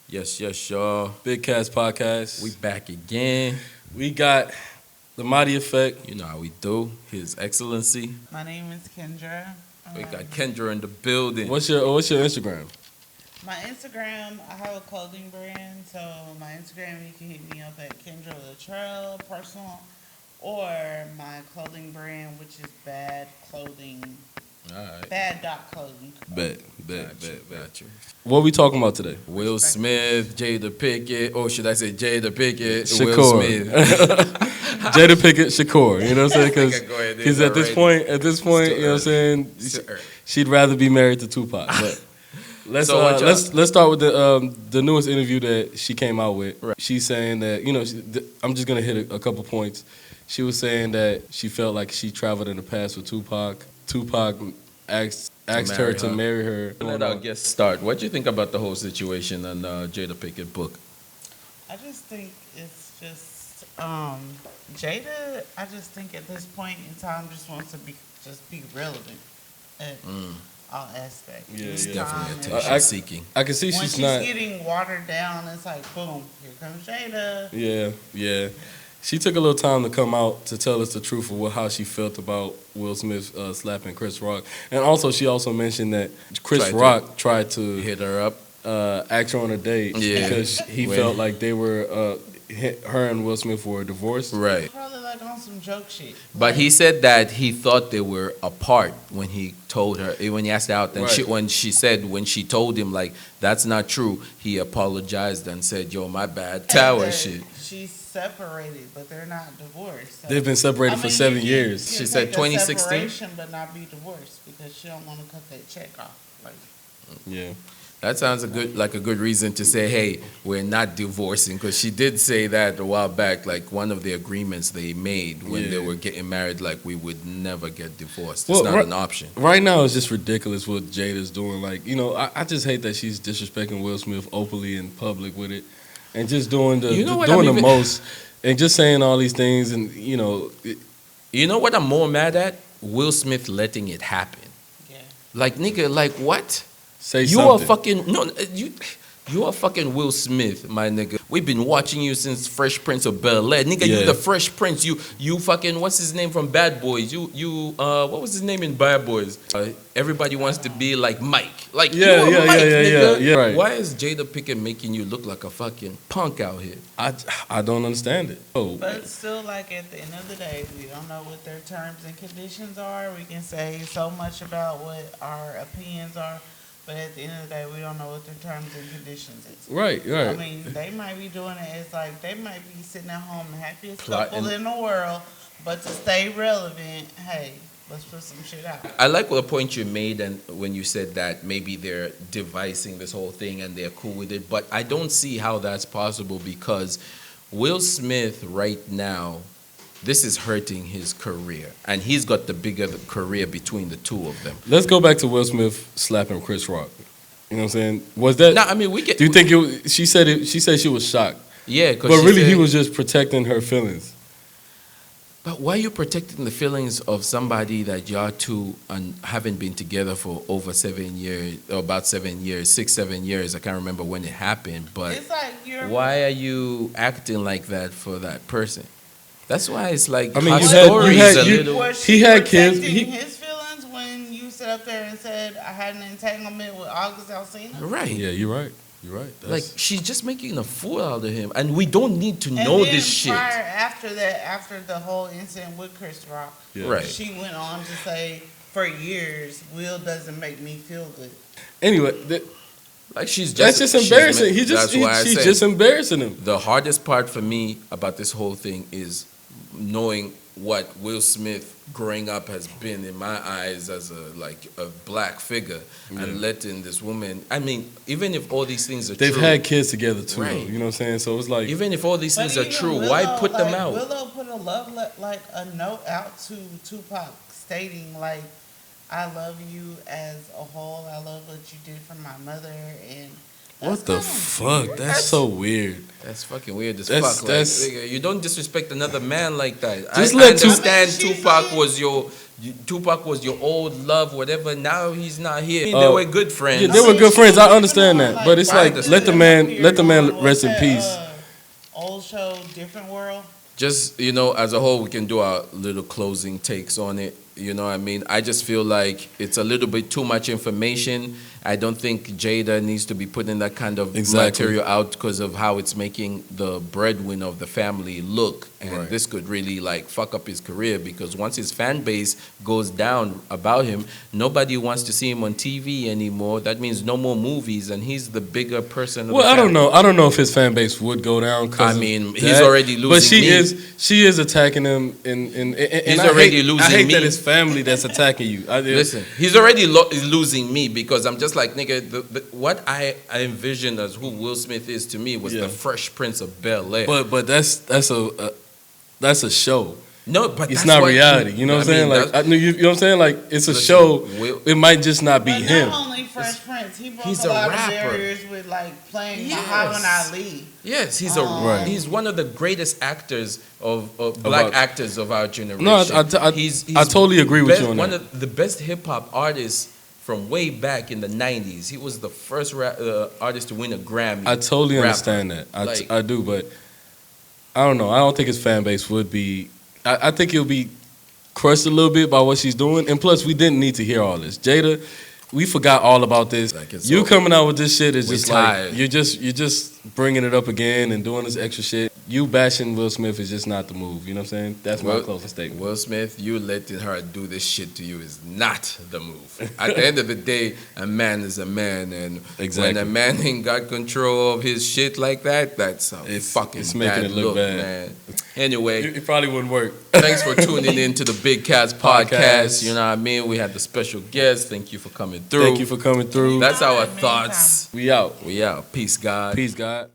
Yes, y'all. Big Cast Podcast. We back again. We got the MAHDI Effect. You know how we do. His Excellency. My name is Kendra. We got Kendra in the building. What's your Instagram? My Instagram, I have a clothing brand, so my Instagram, you can hit me up at Kendra Latrell, personal, or my clothing brand, which is Bad Clothing. All right. Bad.clothing. Bet. Got you. What we talking about today? Will Smith, Jada Pinkett, or should I say Jada Pinkett, Shakur. Will Smith. Jada Pinkett, Shakur. You know what I'm saying? Go Because at this point, you know what I'm saying? She'd rather be married to Tupac. But let's start with the newest interview that she came out with. Right. She's saying that, I'm just gonna hit a couple points. She was saying that she felt like she traveled in the past with Tupac. Tupac asked her to marry her. Let our guest start. What do you think about the whole situation on Jada Pinkett book? I just think it's just, Jada, I just think at this point in time just wants to be relevant at all aspects. Yeah, It's yeah. definitely attention seeking. I can see When she's not. getting watered down, it's like, boom, here comes Jada. Yeah. She took a little time to come out to tell us the truth of how she felt about Will Smith slapping Chris Rock. And also, she also mentioned that Chris Rock tried to Hit her up. ask her on a date because he felt like they were, her and Will Smith were divorced. Right. Probably like on some joke shit. But he said that he thought they were apart when he told her, when he asked her out. And Right. when she told him, like, that's not true, he apologized and said, yo, my bad. Tower shit. She's separated, but they're not divorced. So. They've been separated for 7 years. She said 2016? Separation, but not be divorced because she don't want to cut that check off. Like, Yeah. That sounds a good reason to say, hey, we're not divorcing, because she did say that a while back, like one of the agreements they made when they were getting married, like we would never get divorced. It's not an option. Right now, it's just ridiculous what Jada's doing. Like, I just hate that she's disrespecting Will Smith openly in public with it, and just doing the most, and just saying all these things, and You know what I'm more mad at? Will Smith letting it happen. yeah. Like, nigga, like what? say You something. are fucking you are fucking Will Smith, my nigga. We've been watching you since Fresh Prince of Bel-Air. Nigga, you the Fresh Prince. You fucking, what's his name from Bad Boys? What was his name in Bad Boys? Everybody wants to be like Mike. Like, Yeah, you are Mike, nigga. yeah, right. Why is Jada Pinkett making you look like a fucking punk out here? I don't understand it. Oh, But it's still, like, at the end of the day, we don't know what their terms and conditions are. We can say so much about what our opinions are, but at the end of the day, we don't know what their terms and conditions is. right. I mean, they might be doing it as like they might be sitting at home the happiest couple Plotting. in the world, but to stay relevant, hey, let's put some shit out. I like what point you made, and when you said that maybe they're devising this whole thing and they're cool with it, but I don't see how that's possible, because Will Smith right now, this is hurting his career, and he's got the bigger career between the two of them. Let's go back to Will Smith slapping Chris Rock. You know what I'm saying? Was that? No, I mean, we get. Do you think it? She said she was shocked, Yeah, but really he was just protecting her feelings. But why are you protecting the feelings of somebody that y'all two haven't been together for over 7 years, or about 7 years, 6, 7 years? I can't remember when it happened, but It's like you're. why are you acting like that for that person? That's why it's like, I mean, our you had- stories you had- a you- little. Was he she had kids. protecting his feelings when you sit up there and said I had an entanglement with August Alsina? Right. Yeah, you're right. You're right. Like, she's just making a fool out of him, and we don't need to And know then this shit. after that, after the whole incident with Chris Rock, Yeah. Right. she went on to say, for years, Will doesn't make me feel good. Anyway, Like, that's just embarrassing. She's just embarrassing him. The hardest part for me about this whole thing is knowing what Will Smith growing up has been in my eyes as a black figure, and letting this woman, I mean, even if all these things are They've true, had kids together too, Right. though. You know what I'm saying? So it's like, even if all these things are even true, Willow, why put them like, out? Willow put a note out to Tupac's stating like, I love you as a whole. I love what you did for my mother, and What the fuck? weird. That's so weird. That's fucking weird as That's- fuck. that's- Like, nigga, you don't disrespect another man like that. Just I let two- understand She's Tupac like- was Tupac was your old love, whatever. Now he's not here. They were good friends. Yeah, they were good friends. I understand that, but it's I like understand. let the man rest in peace. Old show, different world. Just, as a whole, we can do our little closing takes on it. You know what I mean? I just feel like it's a little bit too much information. I don't think Jada needs to be putting that kind of Exactly. material out because of how it's making the breadwinner of the family look. And Right. this could really like fuck up his career, because once his fan base goes down about him, nobody wants to see him on TV anymore. That means no more movies, and he's the bigger person of Well, the I don't family. know. I don't know if his fan base would go down. 'Cause I mean, of he's that. already losing But she me. is attacking him, and He's I already hate, losing I hate me. that it's family that's attacking you. Listen, he's already losing me, because I'm just like, nigga, what I envisioned as who Will Smith is to me was Yeah. the Fresh Prince of Bel-Air. But that's a show. No, but It's that's not what reality. You know what I'm saying? Like, you know what I'm saying? Like, it's a Listen, show. Will- It might just not be But him. not only Fresh Prince, he broke he's a a lot rapper. of barriers with like playing Yes. Muhammad Ali. Yes, Right. he's one of the greatest actors of black About- actors of our generation. No, I he's totally agree with you on one that. of the best hip hop artists from way back in the '90s. He was the first artist to win a Grammy. I totally rapper. understand that. Like- I do, but I don't know. I don't think his fan base would be. I think he'll be crushed a little bit by what she's doing. And plus, we didn't need to hear all this. Jada, we forgot all about this. Like, it's You over. coming out with this shit is We just tired. like you're just bringing it up again and doing this extra shit. You bashing Will Smith is just not the move. You know what I'm saying? That's my closing statement. Will Smith, you letting her do this shit to you is not the move. At the end of the day, a man is a man, and Exactly. when a man ain't got control of his shit like that, that's a fucking it's making bad it look look, bad. man. Anyway, It probably wouldn't work. thanks for tuning in to the Big Cats podcast. Podcast. You know what I mean? We had the special guest. Thank you for coming through. Thank you for coming through. That's our Anytime. thoughts. We out. We out. Peace, God. Peace, God.